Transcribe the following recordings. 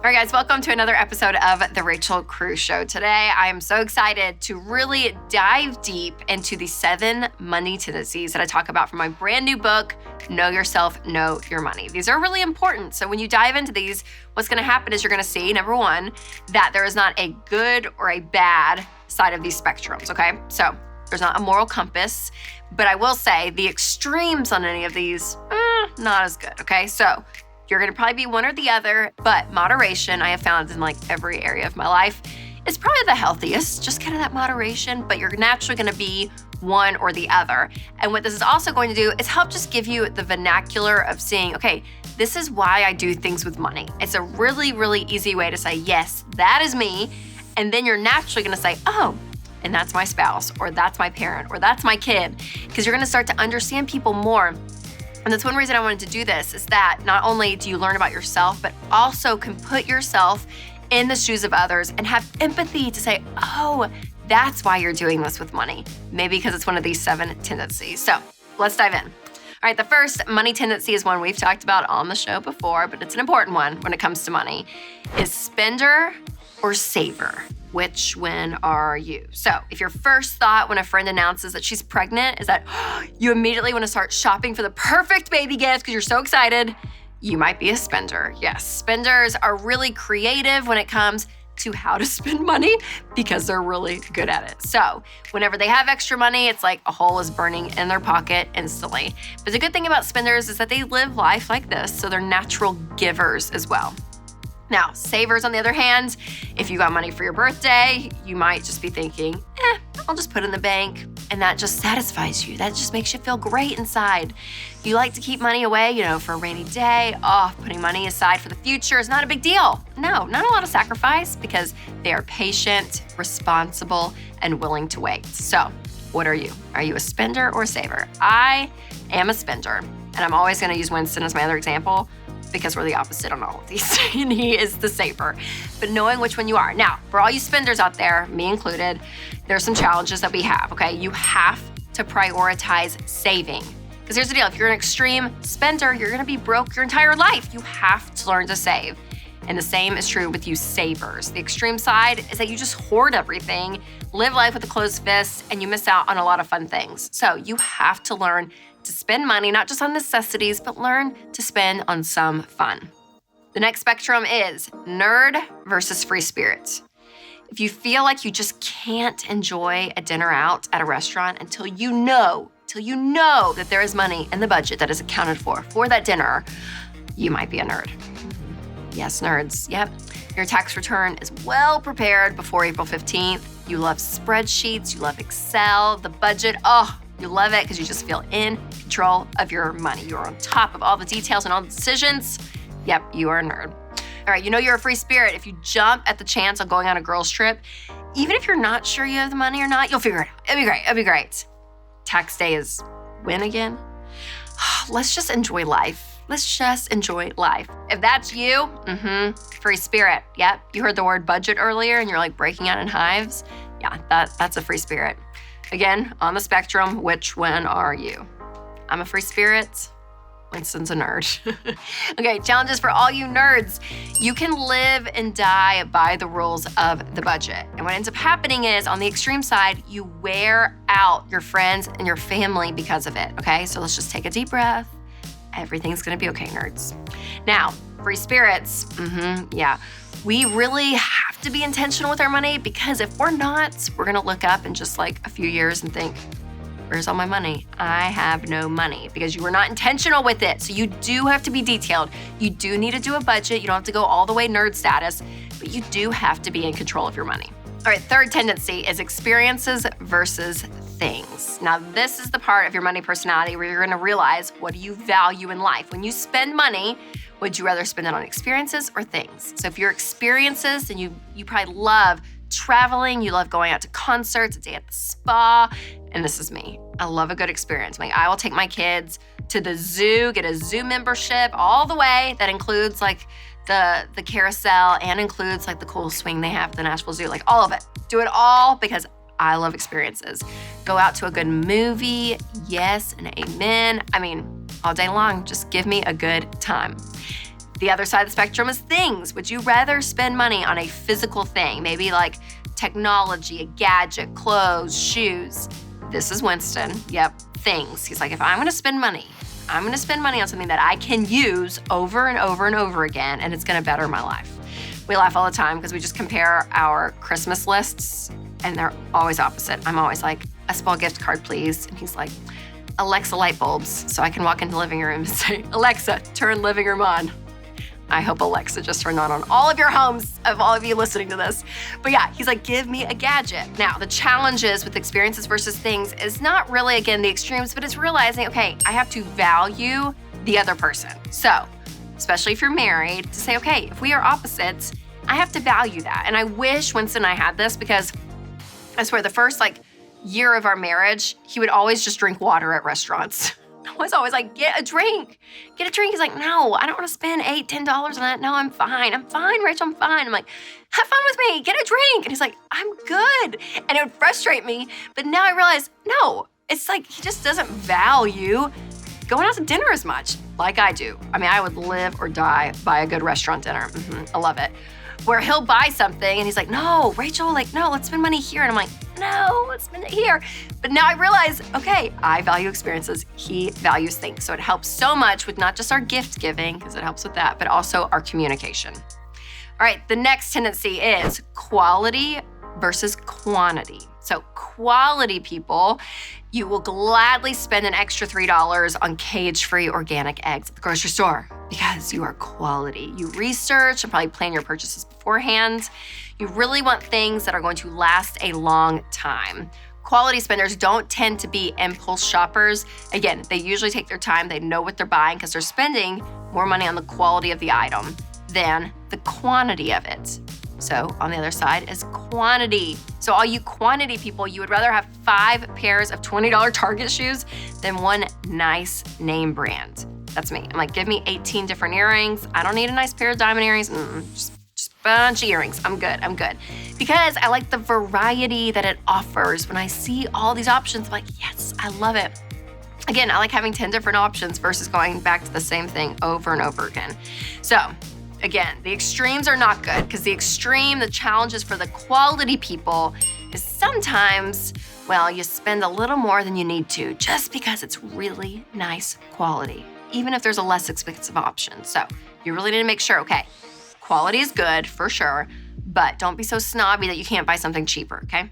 All right, guys, welcome to another episode of The Rachel Cruze Show. Today, I am so excited to really dive deep into the 7 money tendencies that I talk about from my brand new book, Know Yourself, Know Your Money. These are really important. So when you dive into these, what's gonna happen is you're gonna see, number one, that there is not a good or a bad side of these spectrums, okay? So there's not a moral compass, but I will say the extremes on any of these, not as good, okay? So you're gonna probably be one or the other, but moderation, I have found in like every area of my life, is probably the healthiest, just kind of that moderation, but you're naturally gonna be one or the other. And what this is also going to do is help just give you the vernacular of seeing, okay, this is why I do things with money. It's a really, really easy way to say, yes, that is me. And then you're naturally gonna say, oh, and that's my spouse, or that's my parent, or that's my kid, because you're gonna start to understand people more. And that's one reason I wanted to do this, is that not only do you learn about yourself, but also can put yourself in the shoes of others and have empathy to say, oh, that's why you're doing this with money. Maybe because it's one of these 7 tendencies. So let's dive in. All right, the first money tendency is one we've talked about on the show before, but it's an important one when it comes to money, is spender or saver. Which one are you? So if your first thought when a friend announces that she's pregnant is that you immediately want to start shopping for the perfect baby gift because you're so excited, you might be a spender. Yes, spenders are really creative when it comes to how to spend money because they're really good at it. So whenever they have extra money, it's like a hole is burning in their pocket instantly. But the good thing about spenders is that they live life like this, so they're natural givers as well. Now, savers, on the other hand, if you got money for your birthday, you might just be thinking, I'll just put it in the bank. And that just satisfies you. That just makes you feel great inside. You like to keep money away, for a rainy day. Putting money aside for the future is not a big deal. No, not a lot of sacrifice because they are patient, responsible, and willing to wait. So, what are you? Are you a spender or a saver? I am a spender, and I'm always gonna use Winston as my other example, because we're the opposite on all of these, and he is the saver. But knowing which one you are. Now, for all you spenders out there, me included, there's some challenges that we have, okay? You have to prioritize saving. Because here's the deal, if you're an extreme spender, you're gonna be broke your entire life. You have to learn to save. And the same is true with you savers. The extreme side is that you just hoard everything, live life with a closed fist, and you miss out on a lot of fun things. So you have to learn to spend money, not just on necessities, but learn to spend on some fun. The next spectrum is nerd versus free spirit. If you feel like you just can't enjoy a dinner out at a restaurant until you know that there is money in the budget that is accounted for that dinner, you might be a nerd. Yes, nerds, yep. Your tax return is well prepared before April 15th. You love spreadsheets, you love Excel, the budget, you love it because you just feel in control of your money. You're on top of all the details and all the decisions. Yep, you are a nerd. All right, you're a free spirit. If you jump at the chance of going on a girls' trip, even if you're not sure you have the money or not, you'll figure it out. It'll be great. Tax day is when again? Let's just enjoy life. If that's you, free spirit. Yep, you heard the word budget earlier and you're like breaking out in hives. Yeah, that's a free spirit. Again, on the spectrum, which one are you? I'm a free spirit. Winston's a nerd. Okay, challenges for all you nerds. You can live and die by the rules of the budget. And what ends up happening is, on the extreme side, you wear out your friends and your family because of it, okay? So let's just take a deep breath. Everything's gonna be okay, nerds. Now, free spirits, we really have to be intentional with our money, because if we're not, we're gonna look up in just like a few years and think, where's all my money? I have no money, because you were not intentional with it. So you do have to be detailed. You do need to do a budget. You don't have to go all the way nerd status, but you do have to be in control of your money. All right, third tendency is experiences versus things. Now, this is the part of your money personality where you're gonna realize, what do you value in life? When you spend money, would you rather spend it on experiences or things? So if your experiences, then you probably love traveling, you love going out to concerts, a day at the spa, and this is me. I love a good experience. Like, I will take my kids to the zoo, get a zoo membership all the way. That includes like the carousel and includes like the cool swing they have at the Nashville Zoo, like all of it. Do it all because I love experiences. Go out to a good movie, yes and amen. I mean, all day long, just give me a good time. The other side of the spectrum is things. Would you rather spend money on a physical thing, maybe like technology, a gadget, clothes, shoes? This is Winston. Yep, things. He's like, if I'm gonna spend money, I'm gonna spend money on something that I can use over and over and over again, and it's gonna better my life. We laugh all the time because we just compare our Christmas lists, and they're always opposite. I'm always like, a small gift card, please. And he's like, Alexa light bulbs, so I can walk into the living room and say, Alexa, turn living room on. I hope Alexa just turned on all of your homes, of all of you listening to this. But yeah, he's like, give me a gadget. Now, the challenges with experiences versus things is not really, again, the extremes, but it's realizing, okay, I have to value the other person. So, especially if you're married, to say, okay, if we are opposites, I have to value that. And I wish Winston and I had this, because I swear the first year of our marriage, he would always just drink water at restaurants. I was always like, get a drink. He's like, no, I don't want to spend $8, $10 on that. No, I'm fine, Rachel, I'm fine. I'm like, have fun with me, get a drink. And he's like, I'm good. And it would frustrate me. But now I realize, no, it's like he just doesn't value going out to dinner as much like I do. I mean, I would live or die by a good restaurant dinner. I love it. Where he'll buy something and he's like, no, Rachel, no, let's spend money here. And I'm like, no, let's spend it here. But now I realize, okay, I value experiences, he values things. So it helps so much with not just our gift giving, because it helps with that, but also our communication. All right, the next tendency is quality versus quantity. So quality people, you will gladly spend an extra $3 on cage-free organic eggs at the grocery store because you are quality. You research and probably plan your purchases beforehand. You really want things that are going to last a long time. Quality spenders don't tend to be impulse shoppers. Again, they usually take their time. They know what they're buying because they're spending more money on the quality of the item than the quantity of it. So on the other side is quantity. So all you quantity people, you would rather have 5 pairs of $20 Target shoes than one nice name brand. That's me. I'm like, give me 18 different earrings. I don't need a nice pair of diamond earrings. Just a bunch of earrings. I'm good. Because I like the variety that it offers. When I see all these options, I'm like, yes, I love it. Again, I like having 10 different options versus going back to the same thing over and over again. So again, the extremes are not good, because the challenges for the quality people is sometimes, well, you spend a little more than you need to just because it's really nice quality, even if there's a less expensive option. So you really need to make sure, okay, quality is good for sure, but don't be so snobby that you can't buy something cheaper, okay?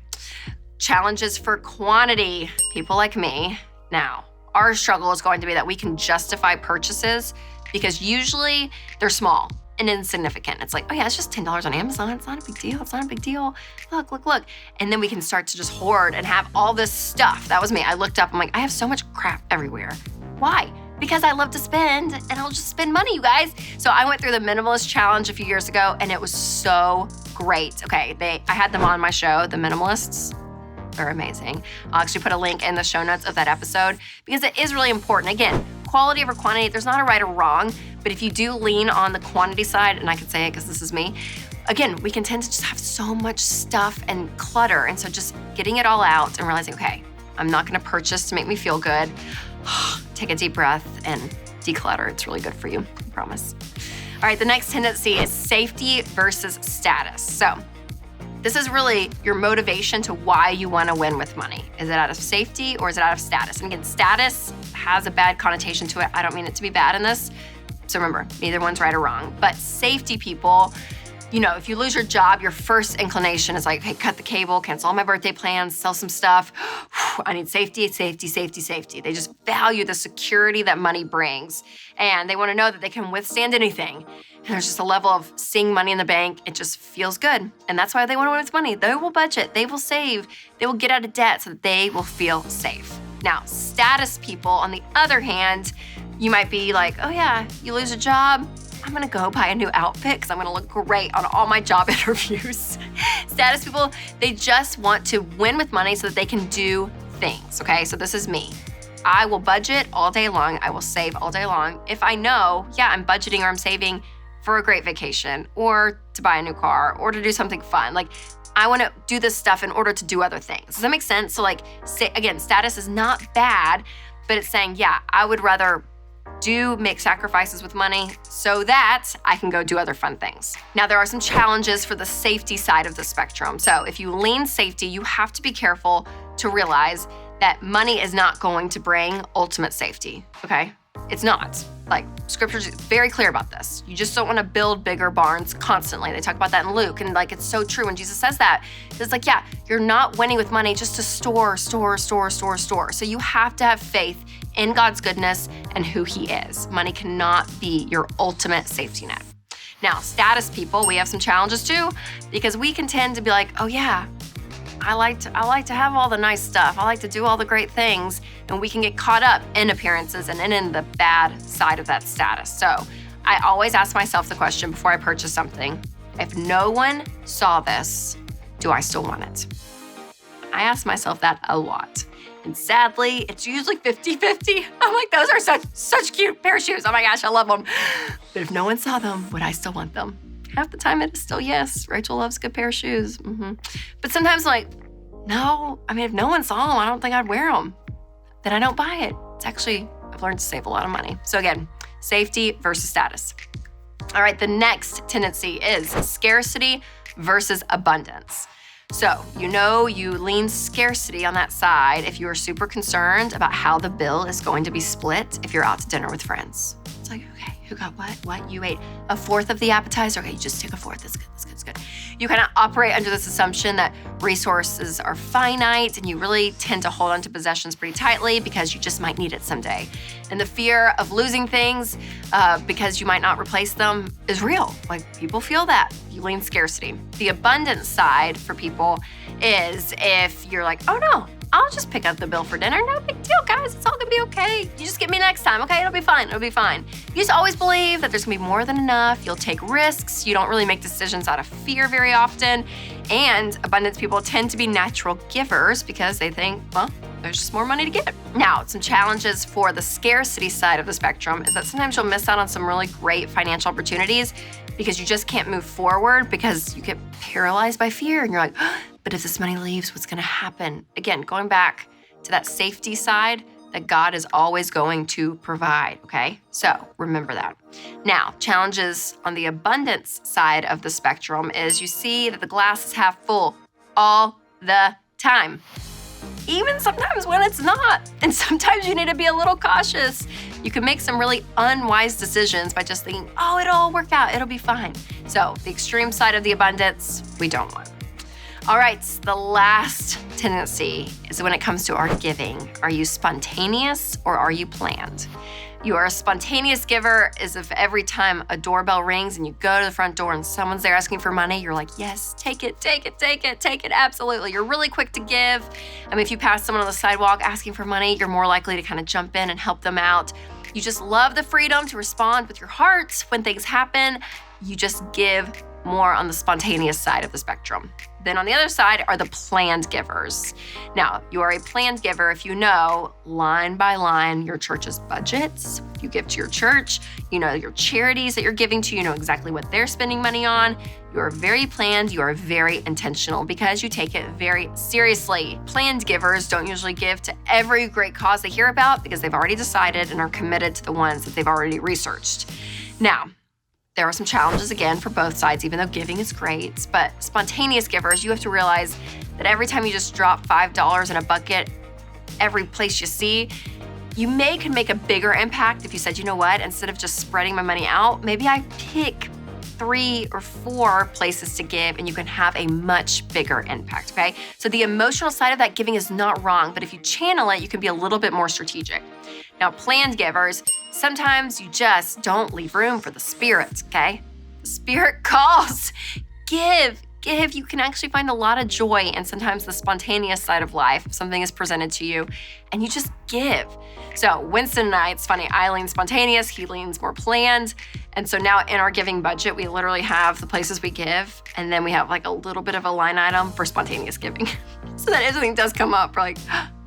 Challenges for quantity, people like me. Now, our struggle is going to be that we can justify purchases because usually they're small and insignificant. It's like, oh yeah, it's just $10 on Amazon. It's not a big deal. Look. And then we can start to just hoard and have all this stuff. That was me. I looked up, I'm like, I have so much crap everywhere. Why? Because I love to spend, and I'll just spend money, you guys. So I went through the minimalist challenge a few years ago, and it was so great. Okay, I had them on my show, the minimalists. They're amazing. I'll actually put a link in the show notes of that episode because it is really important. Again, quality over quantity, there's not a right or wrong, but if you do lean on the quantity side, and I can say it because this is me, again, we can tend to just have so much stuff and clutter. And so just getting it all out and realizing, okay, I'm not gonna purchase to make me feel good. Take a deep breath and declutter. It's really good for you, I promise. All right, the next tendency is safety versus status. So this is really your motivation to why you want to win with money. Is it out of safety or is it out of status? And again, status has a bad connotation to it. I don't mean it to be bad in this. So remember, neither one's right or wrong. But safety people, if you lose your job, your first inclination is like, hey, cut the cable, cancel all my birthday plans, sell some stuff. I need safety. They just value the security that money brings. And they want to know that they can withstand anything. And there's just a level of seeing money in the bank. It just feels good. And that's why they want to win with money. They will budget, they will save, they will get out of debt so that they will feel safe. Now, status people, on the other hand, you might be like, oh yeah, you lose a job, I'm gonna go buy a new outfit because I'm gonna look great on all my job interviews. Status people, they just want to win with money so that they can do things, okay? So this is me. I will budget all day long. I will save all day long. If I know, yeah, I'm budgeting or I'm saving for a great vacation or to buy a new car or to do something fun. I wanna do this stuff in order to do other things. Does that make sense? So again, status is not bad, but it's saying, yeah, I would rather do make sacrifices with money so that I can go do other fun things. Now, there are some challenges for the safety side of the spectrum. So if you lean safety, you have to be careful to realize that money is not going to bring ultimate safety, okay? It's not. Like, scripture's very clear about this. You just don't want to build bigger barns constantly. They talk about that in Luke, and like, it's so true when Jesus says that. It's like, yeah, you're not winning with money just to store. So you have to have faith in God's goodness and who He is. Money cannot be your ultimate safety net. Now, status people, we have some challenges too, because we can tend to be like, oh yeah, I like to have all the nice stuff. I like to do all the great things, and we can get caught up in appearances and in the bad side of that status. So I always ask myself the question before I purchase something, if no one saw this, do I still want it? I ask myself that a lot. And sadly, it's usually 50-50. I'm like, those are such cute pair of shoes. Oh my gosh, I love them. But if no one saw them, would I still want them? Half the time it is still yes. Rachel loves a good pair of shoes. But sometimes like, no, I mean, if no one saw them, I don't think I'd wear them. Then I don't buy it. It's actually, I've learned to save a lot of money. So again, safety versus status. All right, the next tendency is scarcity versus abundance. So, you lean scarcity on that side if you are super concerned about how the bill is going to be split if you're out to dinner with friends. It's like, okay, who got what? What? You ate a fourth of the appetizer? Okay, you just take a fourth. That's good. You kind of operate under this assumption that resources are finite, and you really tend to hold onto possessions pretty tightly because you just might need it someday. And the fear of losing things because you might not replace them is real. Like, people feel that. You lean scarcity. The abundance side for people is if you're like, oh no, I'll just pick up the bill for dinner. No big deal, guys. It's all gonna be okay. You just get me next time, okay? It'll be fine. You just always believe that there's gonna be more than enough. You'll take risks. You don't really make decisions out of fear very often. And abundance people tend to be natural givers because they think, well, there's just more money to give. Now, some challenges for the scarcity side of the spectrum is that sometimes you'll miss out on some really great financial opportunities because you just can't move forward because you get paralyzed by fear and you're like, but if this money leaves, what's gonna happen? Again, going back to that safety side, that God is always going to provide, okay? So remember that. Now, challenges on the abundance side of the spectrum is you see that the glass is half full all the time. Even sometimes when it's not. And sometimes you need to be a little cautious. You can make some really unwise decisions by just thinking, oh, it'll all work out, it'll be fine. So the extreme side of the abundance, we don't want. All right, the last tendency is when it comes to our giving. Are you spontaneous or are you planned? You are a spontaneous giver is if every time a doorbell rings and you go to the front door and someone's there asking for money, you're like, yes, take it, absolutely. You're really quick to give. I mean, if you pass someone on the sidewalk asking for money, you're more likely to kind of jump in and help them out. You just love the freedom to respond with your heart when things happen. You just give more on the spontaneous side of the spectrum. Then on the other side are the planned givers. Now, you are a planned giver if you know line by line your church's budgets. You give to your church, you know your charities that you're giving to, you know exactly what they're spending money on. You are very planned, you are very intentional because you take it very seriously. Planned givers don't usually give to every great cause they hear about because they've already decided and are committed to the ones that they've already researched. Now, there are some challenges, again, for both sides, even though giving is great. But spontaneous givers, you have to realize that every time you just drop $5 in a bucket, every place you see, you could make a bigger impact if you said, you know what, instead of just spreading my money out, maybe I pick 3 or 4 places to give and you can have a much bigger impact, okay? So the emotional side of that giving is not wrong, but if you channel it, you can be a little bit more strategic. Now, planned givers, sometimes you just don't leave room for the Spirit, okay? The Spirit calls. Give. You can actually find a lot of joy in sometimes the spontaneous side of life if something is presented to you, and you just give. So Winston and I, it's funny, I lean spontaneous, he leans more planned. And so now in our giving budget, we literally have the places we give, and then we have like a little bit of a line item for spontaneous giving. So that if something does come up, we're like,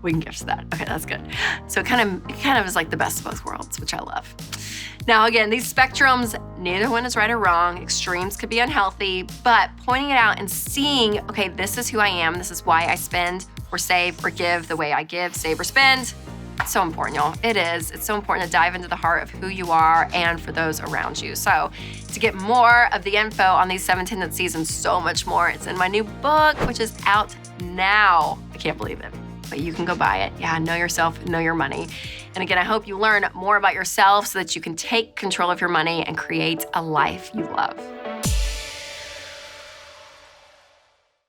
we can give to that. Okay, that's good. So it kind of is like the best of both worlds, which I love. Now, again, these spectrums, neither one is right or wrong. Extremes could be unhealthy, but pointing it out and seeing, okay, this is who I am. This is why I spend or save or give the way I give, save or spend. It's so important, y'all. It is. It's so important to dive into the heart of who you are and for those around you. So to get more of the info on these 7 tendencies and so much more, it's in my new book, which is out now. I can't believe it, but you can go buy it. Yeah, Know Yourself, Know Your Money. And again, I hope you learn more about yourself so that you can take control of your money and create a life you love.